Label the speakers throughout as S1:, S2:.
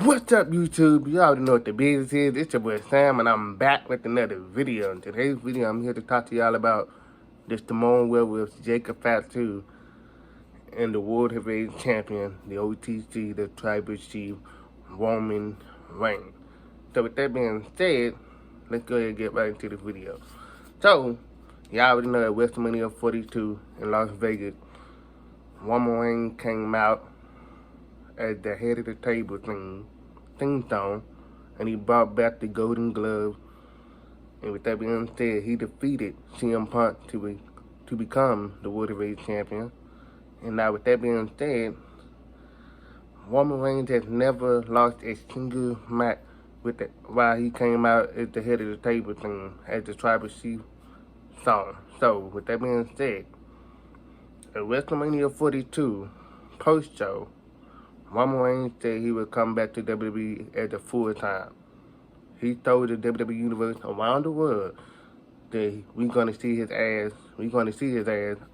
S1: What's up, YouTube? You already know what the business is. It's your boy Sam, and I'm back with another video. In today's video, I'm here to talk to y'all about the Samoan Werewolves, Jacob Fatu, and the World Heavyweight Champion, the OTC, the Tribal Chief, Roman Reigns. So with that being said, let's go ahead and get right into the video. So, y'all already know at WrestleMania 42 in Las Vegas, Roman Reigns came out as the head of the table theme song, and he brought back the Golden Glove. And with that being said, he defeated CM Punk to become the World Heavyweight Champion. And now with that being said, Roman Reigns has never lost a single match with it while he came out as the head of the table thing as the Tribal Chief song. So with that being said, at WrestleMania 42 post show, Roman Reigns said he would come back to WWE as a full-time. He told the WWE Universe around the world that we're going to see his ass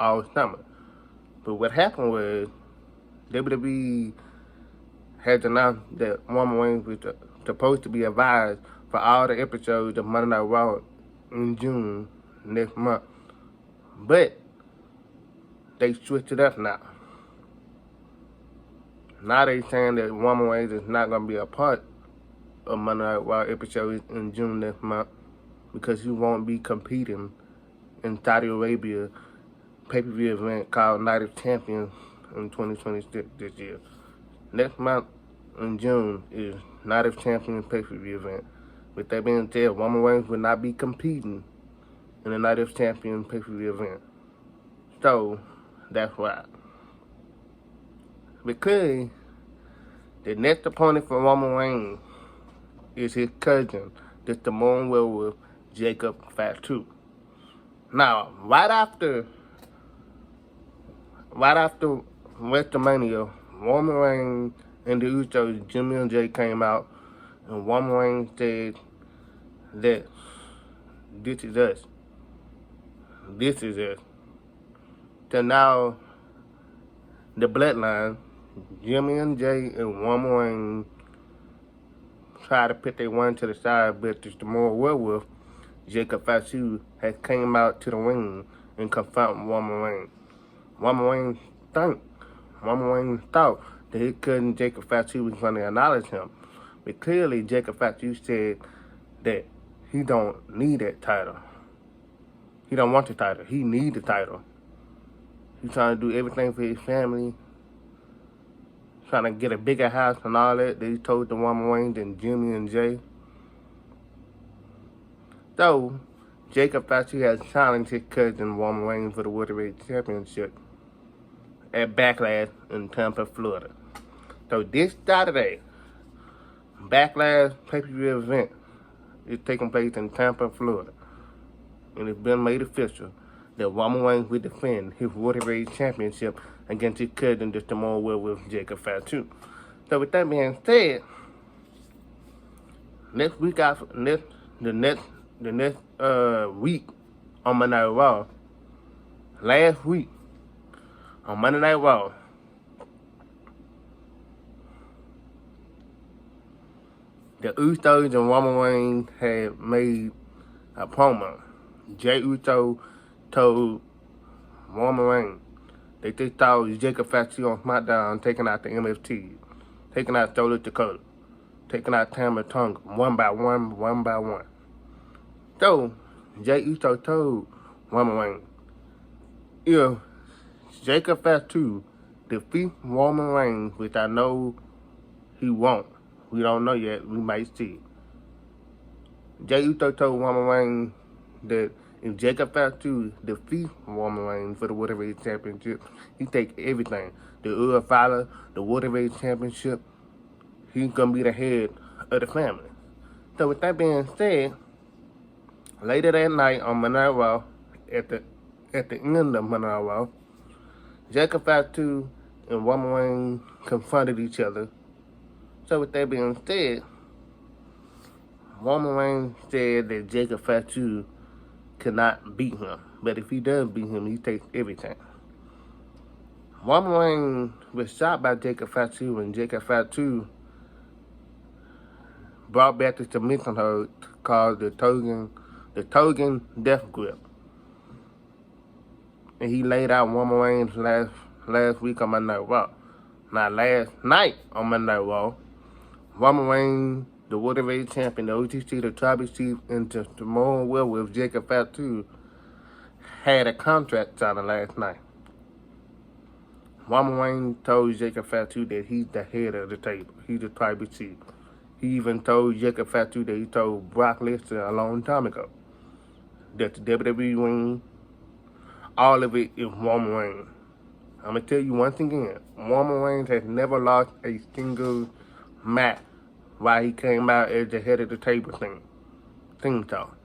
S1: all summer. But what happened was, WWE had announced that Roman Reigns was supposed to be advised for all the episodes of Monday Night Raw in June next month. But they switched it up now. Now they saying that Roman Reigns is not going to be a part of Monday Night Raw episode in June next month because he won't be competing in Saudi Arabia pay-per-view event called Night of Champions in 2026 this year. Next month in June is Night of Champions pay-per-view event. With that being said, Roman Reigns will not be competing in the Night of Champions pay-per-view event. So that's why. Because the next opponent for Roman Reigns is his cousin, the Samoan Werewolf, Jacob Fatu. Now, right after WrestleMania, Roman Reigns and the Usos, Jimmy and Jay, came out, and Roman Reigns said that this is us. This is us. So now, the Bloodline, Jimmy and Jay and Roman Reigns, try to put their one to the side, but the Samoan Werewolf, Jacob Fatu, has came out to the ring and confronted Roman Reigns. Roman Reigns thought that his cousin Jacob Fatu was going to acknowledge him. But clearly, Jacob Fatu said that he don't need that title. He don't want the title. He needs the title. He's trying to do everything for his family. Trying to get a bigger house and all that he told the Roman Reigns and Jimmy and Jay. So, Jacob Fatu has challenged his cousin Roman Reigns for the World Heavyweight Championship at Backlash in Tampa, Florida. So this Saturday, Backlash pay-per-view event is taking place in Tampa, Florida. And it's been made official that Roman Reigns will defend his World Heavyweight Championship against his cousin, the Samoan Werewolf, Jacob Fatu. So with that being said, next week week on Monday Night Raw, last week on Monday Night Raw, the Usos and Roman Reigns had made a promo. Jey Uso told Roman Reigns that they thought Jacob Fatu on SmackDown taking out the MFT, taking out Solo Dakota, taking out Tama Tonga one by one. So, Jey Uso told Roman Reigns, if Jacob Fatu defeats Roman Reigns, which I know he won't, we don't know yet, we might see. Jey Uso told Roman Reigns that if Jacob Fatu defeats Roman Reigns for the World Heavyweight Championship, he take everything. The Fowler, the World Heavyweight Championship, he's gonna be the head of the family. So with that being said, later that night on Monday Night Raw, at the end of Monday Night Raw, Jacob Fatu and Roman Reigns confronted each other. So with that being said, Roman Reigns said that Jacob Fatu cannot beat him. But if he does beat him, he takes everything. Roman Reigns was shot by Jacob Fatu, and Jacob Fatu brought back the submission hold called the Togan Death Grip. And he laid out Roman Reigns last week on Monday Night Raw. Now last night on Monday Night Raw, Roman Reigns, the World Heavyweight Champion, the OTC, the Tribal Chief, and the Samoan Werewolf, Jacob Fatu, had a contract signed last night. Roman Reigns told Jacob Fatu that he's the head of the table. He's the Tribal Chief. He even told Jacob Fatu that he told Brock Lesnar a long time ago that the WWE ring, all of it is Roman Reigns. I'm going to tell you once again, Roman Reigns has never lost a single match while he came out as the head of the table thing talk.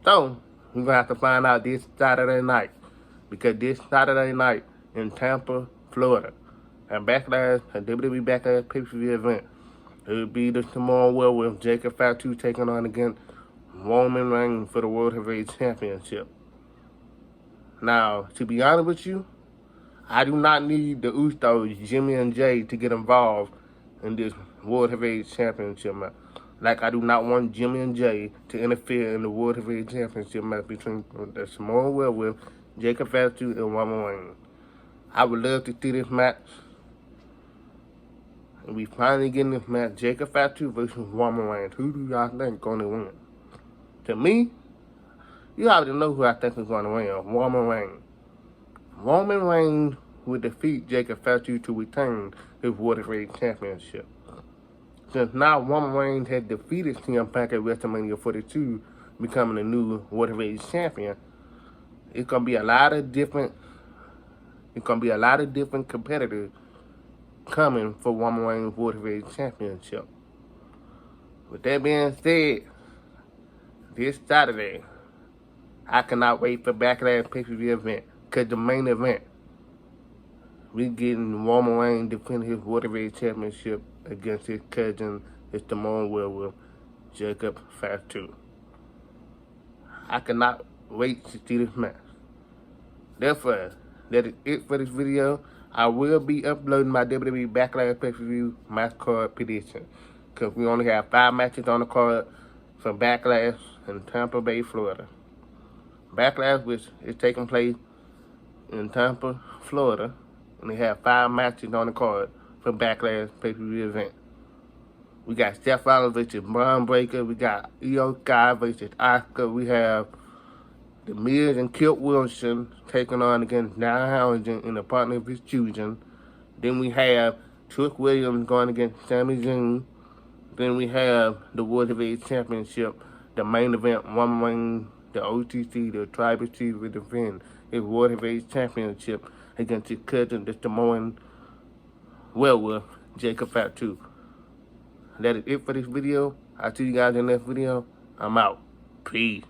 S1: So, we're going to have to find out this Saturday night. Because this Saturday night in Tampa, Florida, a WWE Backlash pay-per-view event, it will be the Samoan Werewolf, Jacob Fatu, taking on against Roman Reigns for the World Heavyweight Championship. Now, to be honest with you, I do not need the Usos, Jimmy and Jay, to get involved in this World Heavyweight Championship match. Like I do not want Jimmy and Jay to interfere in the World Heavyweight Championship match between the Samoan Werewolf, Jacob Fatu, and Roman Reigns. I would love to see this match. And we finally getting this match, Jacob Fatu versus Roman Reigns. Who do y'all think gonna win? To me, you already know who I think is gonna win. Roman Reigns. Roman Reigns will defeat Jacob Fatu to retain his World Heavyweight Championship. Since now Roman Reigns has defeated CM Punk at WrestleMania 42, becoming the new World Heavyweight Champion, it's gonna be a lot of different competitors coming for Roman Reigns World Heavyweight Championship. With that being said, this Saturday, I cannot wait for Backlash pay-per-view event. Because the main event, we getting Roman Reigns defending his World Heavyweight Championship against his cousin, the Samoan Werewolf, Jacob Fatu. I cannot wait to see this match. Therefore, that is it for this video. I will be uploading my WWE Backlash pay-per-view match card prediction. Because we only have 5 matches on the card for Backlash in Tampa Bay, Florida. Backlash, which is taking place in Tampa, Florida, and they have 5 matches on the card for Backlash pay-per-view event. We got Seth Rollins versus Braun Breaker. We got Io Sky versus Asuka. We have The Miz and Kurt Wilson taking on against Nia Harrington in the partner of his choosing. Then we have Trick Williams going against Sami Zayn. Then we have the World Heavyweight Championship, the main event, Roman Reigns, the OTC, the Tribal Chief will defend his World Heavyweight Championship against his cousin, the Samoan Werewolf, Jacob Fatu. That is it for this video. I'll see you guys in the next video. I'm out. Peace.